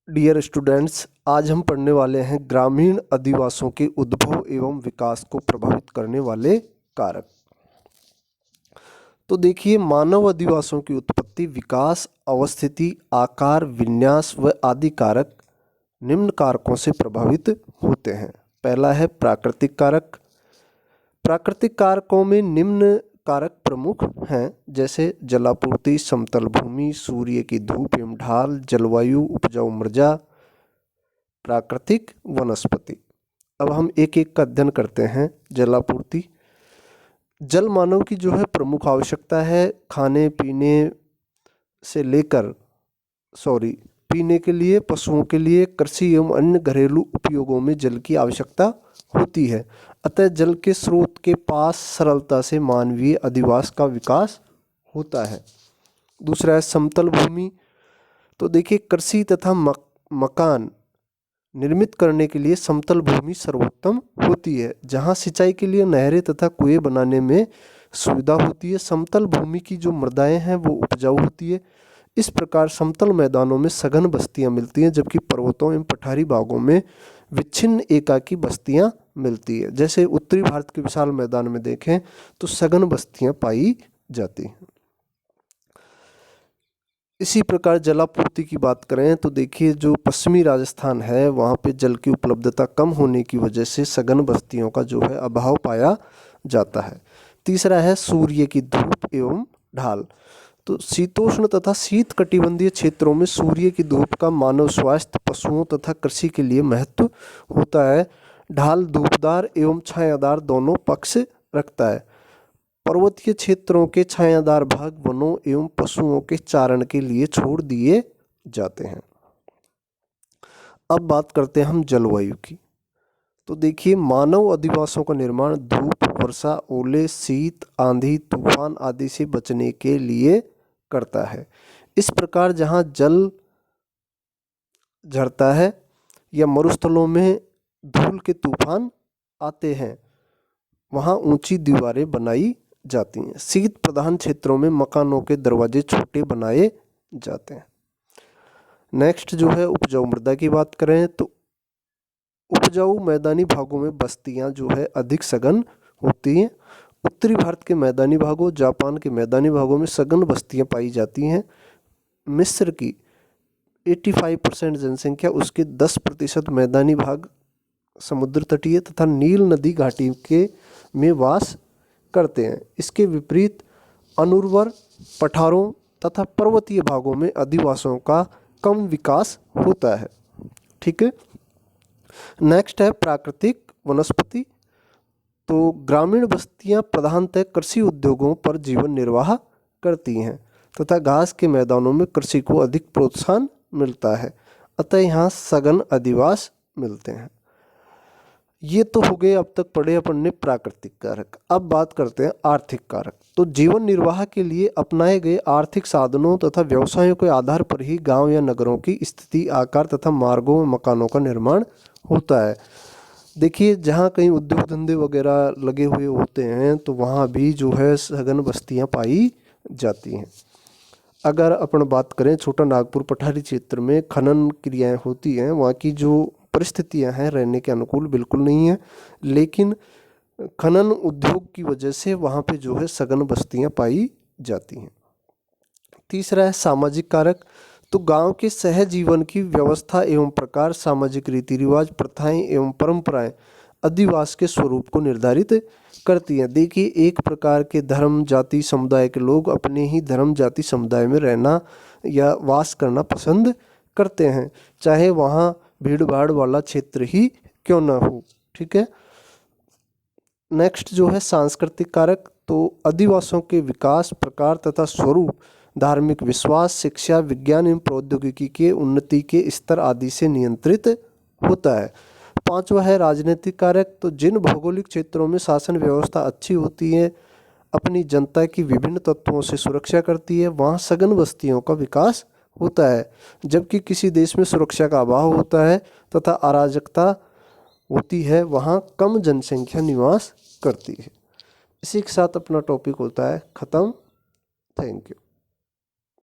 Dear students, आज हम पढ़ने वाले हैं ग्रामीण अधिवासों के उद्भव एवं विकास को प्रभावित करने वाले कारक। तो देखिए, मानव अधिवासों की उत्पत्ति, विकास, अवस्थिति, आकार, विन्यास व आदि कारक निम्न कारकों से प्रभावित होते हैं। पहला है प्राकृतिक कारक। प्राकृतिक कारकों में निम्न कारक प्रमुख हैं, जैसे जलापूर्ति, समतल भूमि, सूर्य की धूप एवं ढाल, जलवायु, उपजाऊ मृदा, प्राकृतिक वनस्पति। अब हम एक एक का अध्ययन करते हैं। जलापूर्ति, जल मानव की जो है प्रमुख आवश्यकता है। खाने पीने से लेकर पीने के लिए, पशुओं के लिए, कृषि एवं अन्य घरेलू उपयोगों में जल की आवश्यकता होती है। अतः जल के स्रोत के पास सरलता से मानवीय अधिवास का विकास होता है। दूसरा है समतल भूमि। तो देखिए, कृषि तथा मकान निर्मित करने के लिए समतल भूमि सर्वोत्तम होती है, जहां सिंचाई के लिए नहरें तथा कुएं बनाने में सुविधा होती है। समतल भूमि की जो मृदाएं हैं वो उपजाऊ होती है। इस प्रकार समतल मैदानों में सघन बस्तियां मिलती हैं, जबकि पर्वतों एवं पठारी भागों में विच्छिन्न एकाकी बस्तियां मिलती है। जैसे उत्तरी भारत के विशाल मैदान में देखें तो सघन बस्तियां पाई जाती हैं। इसी प्रकार जलापूर्ति की बात करें तो देखिए, जो पश्चिमी राजस्थान है वहाँ पे जल की उपलब्धता कम होने की वजह से सघन बस्तियों का जो है अभाव पाया जाता है। तीसरा है सूर्य की धूप एवं ढाल। तो शीतोष्ण तथा शीत कटिबंधीय क्षेत्रों में सूर्य की धूप का मानव स्वास्थ्य, पशुओं तथा कृषि के लिए महत्व होता है। ढाल धूपदार एवं छायादार दोनों पक्ष रखता है। पर्वतीय क्षेत्रों के छायादार भाग वनों एवं पशुओं के चारण के लिए छोड़ दिए जाते हैं। अब बात करते हैं हम जलवायु की। तो देखिए, मानव अधिवासों का निर्माण धूप, वर्षा, ओले, शीत, आंधी, तूफान आदि से बचने के लिए करता है। इस प्रकार जहाँ जल झरता है या मरुस्थलों में धूल के तूफान आते हैं, वहाँ ऊंची दीवारें बनाई जाती हैं। शीत प्रधान क्षेत्रों में मकानों के दरवाजे छोटे बनाए जाते हैं। नेक्स्ट जो है उपजाऊ मृदा की बात करें तो उपजाऊ मैदानी भागों में बस्तियां जो है अधिक सघन होती हैं। उत्तरी भारत के मैदानी भागों, जापान के मैदानी भागों में सघन बस्तियां पाई जाती हैं। मिस्र की 85% जनसंख्या, उसके 10% मैदानी भाग समुद्र तटीय तथा नील नदी घाटी के में वास करते हैं। इसके विपरीत अनुर्वर पठारों तथा पर्वतीय भागों में अधिवासों का कम विकास होता है। ठीक है। नेक्स्ट है प्राकृतिक वनस्पति। तो ग्रामीण बस्तियां प्रधानतः कृषि उद्योगों पर जीवन निर्वाह करती हैं तथा घास के मैदानों में कृषि को अधिक प्रोत्साहन मिलता है। अतः यहाँ सघन अधिवास मिलते हैं। ये तो हो गए अब तक पढ़े अपन ने प्राकृतिक कारक। अब बात करते हैं आर्थिक कारक। तो जीवन निर्वाह के लिए अपनाए गए आर्थिक साधनों तथा व्यवसायों के आधार पर ही गांव या नगरों की स्थिति, आकार तथा मार्गों व मकानों का निर्माण होता है। देखिए, जहाँ कहीं उद्योग धंधे वगैरह लगे हुए होते हैं तो वहाँ भी जो है सघन बस्तियाँ पाई जाती हैं। अगर अपन बात करें छोटा नागपुर पठारी क्षेत्र में खनन क्रियाएं होती हैं, वहाँ की जो परिस्थितियां हैं रहने के अनुकूल बिल्कुल नहीं है, लेकिन खनन उद्योग की वजह से वहाँ पे जो है सघन बस्तियां पाई जाती हैं। तीसरा है सामाजिक कारक। तो गांव के सहजीवन की व्यवस्था एवं प्रकार, सामाजिक रीति रिवाज, प्रथाएं एवं परंपराएं अधिवास के स्वरूप को निर्धारित करती हैं। देखिए, एक प्रकार के धर्म जाति समुदाय के लोग अपने ही धर्म जाति समुदाय में रहना या वास करना पसंद करते हैं, चाहे वहाँ भीड़ भाड़ वाला क्षेत्र ही क्यों ना हो। ठीक है। नेक्स्ट जो है सांस्कृतिक कारक। तो अधिवासों के विकास, प्रकार तथा स्वरूप धार्मिक विश्वास, शिक्षा, विज्ञान एवं प्रौद्योगिकी के उन्नति के स्तर आदि से नियंत्रित होता है। पांचवा है राजनीतिक कारक। तो जिन भौगोलिक क्षेत्रों में शासन व्यवस्था अच्छी होती है, अपनी जनता की विभिन्न तत्वों से सुरक्षा करती है, वहाँ सघन बस्तियों का विकास होता है। जबकि किसी देश में सुरक्षा का अभाव होता है तथा अराजकता होती है, वहाँ कम जनसंख्या निवास करती है। इसी के साथ अपना टॉपिक होता है ख़त्म। Thank you.